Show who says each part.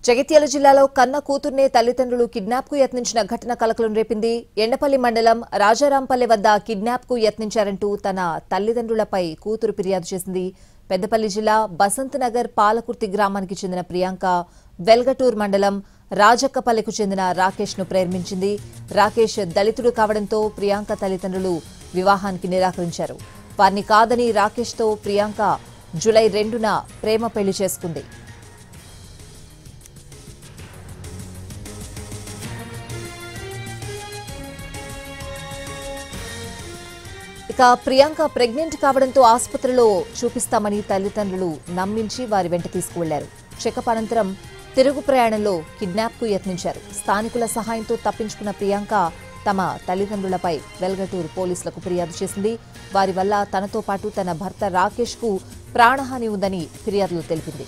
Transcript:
Speaker 1: జగిత్యాల జిల్లాలో కన్న కూతుర్నే తల్లిదండ్రులు కిడ్నాప్ కు యత్నించిన ఘటన కలకలం రేపింది. ఎండపల్లి మండలం రాజారాంపల్లె వద్ద కిడ్నాప్ కు యత్నించారంటూ తన తల్లిదండ్రులపై కూతురు ఫిర్యాదు చేసింది. పెద్దపల్లి జిల్లా బసంత్ నగర్ పాలకుర్తి గ్రామానికి చెందిన ప్రియాంక వెల్గటూర్ మండలం రాజక్కపల్లెకు చెందిన రాకేష్ ను ప్రేమించింది. రాకేష్ దళితుడు కావడంతో ప్రియాంక తల్లిదండ్రులు వివాహానికి నిరాకరించారు. వారిని కాదని రాకేష్ తో ప్రియాంక జూలై 2న ప్రేమ పెళ్లి చేసుకుంది. ఇక ప్రియాంక ప్రెగ్నెంట్ కావడంతో ఆసుపత్రిలో చూపిస్తామని తల్లిదండ్రులు నమ్మించి వారి వెంట తీసుకువెళ్లారు. చెకప్ అనంతరం తిరుగు ప్రయాణంలో కిడ్నాప్ కు యత్నించారు. స్థానికుల సహాయంతో తప్పించుకున్న ప్రియాంక తమ తల్లిదండ్రులపై వెల్గటూరు పోలీసులకు ఫిర్యాదు చేసింది. వారి వల్ల తనతో పాటు తన భర్త రాకేష్ కు ప్రాణహాని ఉందని ఫిర్యాదులో తెలిపింది.